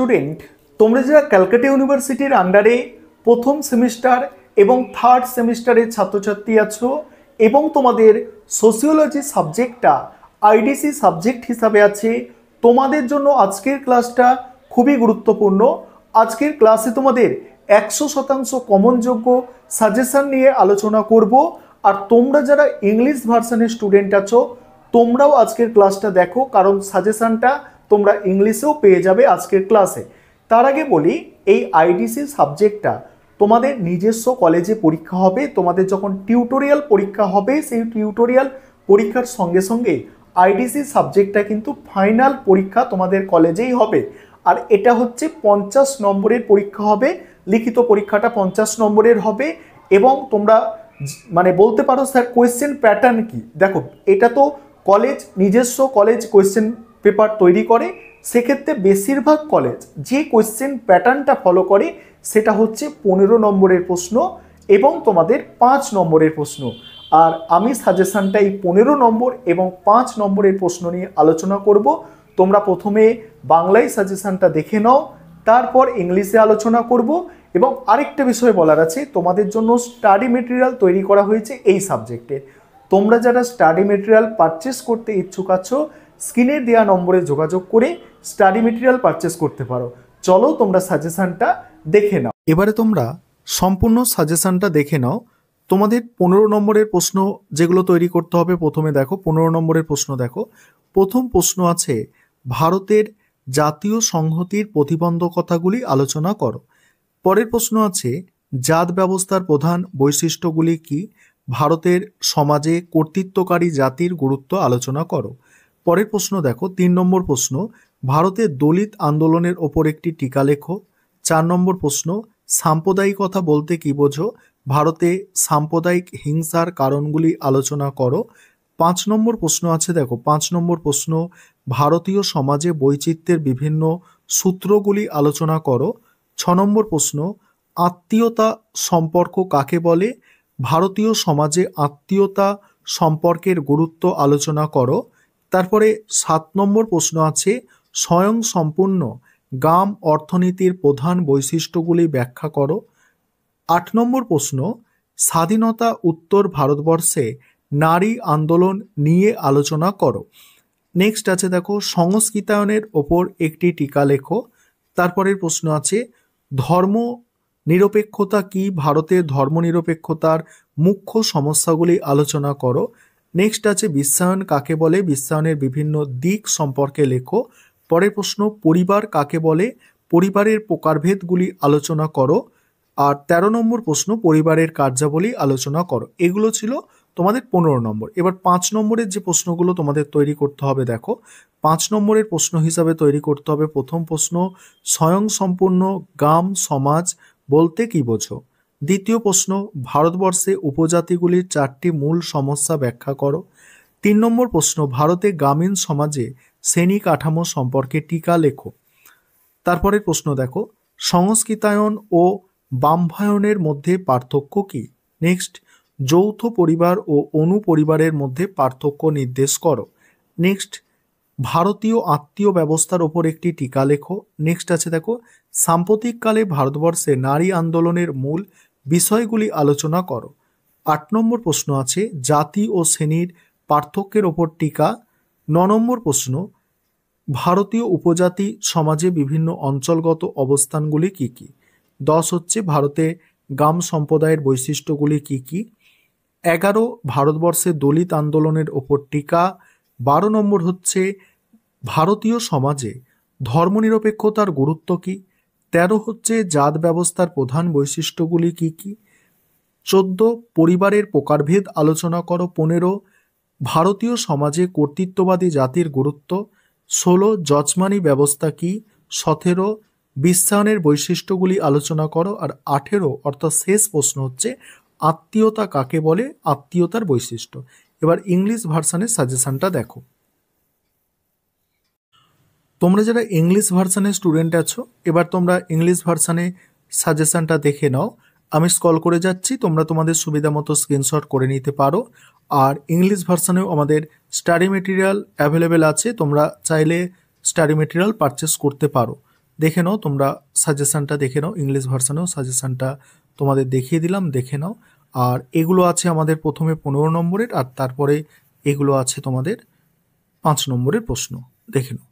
Student, তোমরা যারা ক্যালকাটা ইউনিভার্সিটির আন্ডারে প্রথম সেমিস্টার এবং থার্ড সেমিস্টারের ছাত্রছাত্রী আছো এবং তোমাদের সোশিওলজি সাবজেক্টটা আইডিসি সাবজেক্ট হিসাবে আছে, তোমাদের জন্য আজকের ক্লাসটা খুবই গুরুত্বপূর্ণ। আজকের ক্লাসে তোমাদের 100% কমনযোগ্য সাজেশন নিয়ে আলোচনা করব। আর তোমরা যারা ইংলিশ ভার্সনের স্টুডেন্ট আছো তোমরাও আজকের ক্লাসটা দেখো, কারণ সাজেশনটা তোমরা ইংলিশেও পেয়ে যাবে আজকের ক্লাসে। তার আগে বলি, এই আইডিসি সাবজেক্টটা তোমাদের নিজস্ব কলেজে পরীক্ষা হবে। তোমাদের যখন টিউটোরিয়াল পরীক্ষা হবে, সেই টিউটোরিয়াল পরীক্ষার সঙ্গে সঙ্গে আইডিসি সাবজেক্টটা কিন্তু ফাইনাল পরীক্ষা তোমাদের কলেজেই হবে। আর এটা হচ্ছে 50 নম্বরের পরীক্ষা হবে, লিখিত পরীক্ষাটা 50 নম্বরের হবে। এবং তোমরা বলতে পারো স্যার কোয়েশ্চেন প্যাটার্ন কি? দেখো, এটা তো কলেজ নিজস্ব কলেজ কোয়েশ্চেন পেপার তৈরি করে, সেক্ষেত্রে বেশিরভাগ কলেজ যে কোয়েশ্চেন প্যাটার্নটা ফলো করে সেটা হচ্ছে 15 নম্বরের প্রশ্ন এবং তোমাদের 5 নম্বরের প্রশ্ন। আর আমি সাজেশনটা এই 15 নম্বর এবং 5 নম্বরের প্রশ্ন নিয়ে আলোচনা করব। তোমরা প্রথমে বাংলায় সাজেশনটা দেখে নাও, তারপর ইংলিশে আলোচনা করব। এবং আরেকটা বিষয় বলার আছে, তোমাদের জন্য স্টাডি মেটেরিয়াল তৈরি করা হয়েছে এই সাবজেক্টে। তোমরা যারা স্টাডি মেটেরিয়াল পারচেস করতে ইচ্ছুক আছো, স্ক্রিনে দেওয়া নম্বরে যোগাযোগ করে স্টাডি মেটেরিয়াল পারচেস করতে পারো। চলো তোমরা সাজেশনটা দেখে নাও। এবারে তোমরা সম্পূর্ণ সাজেশনটা দেখে নাও। তোমাদের 15 নম্বরের প্রশ্ন যেগুলো তৈরি করতে হবে, প্রথমে দেখো 15 নম্বরের প্রশ্ন দেখো। প্রথম প্রশ্ন আছে, ভারতের জাতীয় সংহতির প্রতিবন্ধকতাগুলি আলোচনা করো। পরের প্রশ্ন আছে, জাত ব্যবস্থার প্রধান বৈশিষ্ট্যগুলি কি? ভারতের সমাজে কর্তৃত্বকারী জাতির গুরুত্ব আলোচনা করো। পরের প্রশ্ন দেখো, 3 নম্বর প্রশ্ন, ভারতের দলিত আন্দোলনের ওপর একটি টিকা লেখো। 4 নম্বর প্রশ্ন, সাম্প্রদায়িকতা বলতে কি বোঝো? ভারতে সাম্প্রদায়িক হিংসার কারণগুলি আলোচনা করো। 5 নম্বর প্রশ্ন আছে দেখো, 5 নম্বর প্রশ্ন, ভারতীয় সমাজে বৈচিত্র্যের বিভিন্ন সূত্রগুলি আলোচনা করো। 6 নম্বর প্রশ্ন, আত্মীয়তা সম্পর্ক কাকে বলে? ভারতীয় সমাজে আত্মীয়তা সম্পর্কের গুরুত্ব আলোচনা করো। তারপরে 7 নম্বর প্রশ্ন আছে, স্বয়ংসম্পূর্ণ গ্রাম অর্থনীতির প্রধান বৈশিষ্ট্যগুলি ব্যাখ্যা করো। 8 নম্বর প্রশ্ন, স্বাধীনতা উত্তর ভারতবর্ষে নারী আন্দোলন নিয়ে আলোচনা করো। নেক্সট আছে দেখো, সংস্কৃতায়নের ওপর একটি টিকা লেখো। তারপরের প্রশ্ন আছে, ধর্ম নিরপেক্ষতা কি? ভারতের ধর্মনিরপেক্ষতার মুখ্য সমস্যাগুলি আলোচনা করো। নেক্সট আছে, বিশ্বায়ন কাকে বলে? বিশ্বায়নের বিভিন্ন দিক সম্পর্কে লেখো। পরের প্রশ্ন, পরিবার কাকে বলে? পরিবারের প্রকারভেদগুলি আলোচনা করো। আর 13 নম্বর প্রশ্ন, পরিবারের কার্যাবলী আলোচনা করো। এগুলো ছিল তোমাদের 15 নম্বর। এবার 5 নম্বরের যে প্রশ্নগুলো তোমাদের তৈরি করতে হবে দেখো। 5 নম্বরের প্রশ্ন হিসাবে তৈরি করতে হবে, প্রথম প্রশ্ন, স্বয়ংসম্পূর্ণ গ্রাম সমাজ বলতে কি বোঝো? দ্বিতীয় প্রশ্ন, ভারতবর্ষে উপজাতিগুলির 4টি মূল সমস্যা ব্যাখ্যা করো। 3 নম্বর প্রশ্ন, ভারতে গ্রামীণ সমাজে শ্রেণী কাঠামো সম্পর্কে টিকা লেখো। তারপরের প্রশ্ন দেখো, সংস্কৃতায়ন ও বাম্ভায়নের মধ্যে পার্থক্য কি? নেক্সট, যৌথ পরিবার ও অনুপরিবারের মধ্যে পার্থক্য নির্দেশ করো। নেক্সট, ভারতীয় আত্মীয় ব্যবস্থার ওপর একটি টিকা লেখো। নেক্সট আছে দেখো, সাম্প্রতিককালে ভারতবর্ষে নারী আন্দোলনের মূল বিষয়গুলি আলোচনা করো। 8 নম্বর প্রশ্ন আছে, জাতি ও শ্রেণীর পার্থক্যের ওপর টিকা। 9 নম্বর প্রশ্ন, ভারতীয় উপজাতি সমাজে বিভিন্ন অঞ্চলগত অবস্থানগুলি কি কি? 10 হচ্ছে, ভারতে গ্রাম সম্প্রদায়ের বৈশিষ্ট্যগুলি কি কি? 11, ভারতবর্ষে দলিত আন্দোলনের ওপর টিকা। 12 নম্বর হচ্ছে, ভারতীয় সমাজে ধর্মনিরপেক্ষতার গুরুত্ব কি? 13 হচ্ছে, জাত ব্যবস্থার প্রধান বৈশিষ্ট্যগুলি কি কি? 14, পরিবারের প্রকারভেদ আলোচনা করো। 15, ভারতীয় সমাজে কর্তৃত্ববাদী জাতির গুরুত্ব। 16, যজমানি ব্যবস্থা কি? 17, বিশ্বায়নের বৈশিষ্ট্যগুলি আলোচনা করো। আর 18 অর্থাৎ শেষ প্রশ্ন হচ্ছে, আত্মীয়তা কাকে বলে? আত্মীয়তার বৈশিষ্ট্য। এবার ইংলিশ ভার্সানের সাজেশনটা দেখো। তোমরা যারা ইংলিশ ভার্সানের স্টুডেন্ট আছো, এবার তোমরা ইংলিশ ভার্সানে সাজেশনটা দেখে নাও। আমি স্ক্রল করে যাচ্ছি, তোমরা তোমাদের সুবিধা মতো স্ক্রিনশট করে নিতে পারো। আর ইংলিশ ভার্সানেও আমাদের স্টাডি মেটেরিয়াল অ্যাভেলেবেল আছে, তোমরা চাইলে স্টাডি মেটেরিয়াল পারচেস করতে পারো। দেখে নাও, তোমরা সাজেশনটা দেখে নাও, ইংলিশ ভার্সানেও সাজেশনটা তোমাদের দেখিয়ে দিলাম, দেখে নাও। আর এগুলো আছে আমাদের প্রথমে 15 নম্বরের, আর তারপরে এগুলো আছে তোমাদের 5 নম্বরের প্রশ্ন, দেখে নাও।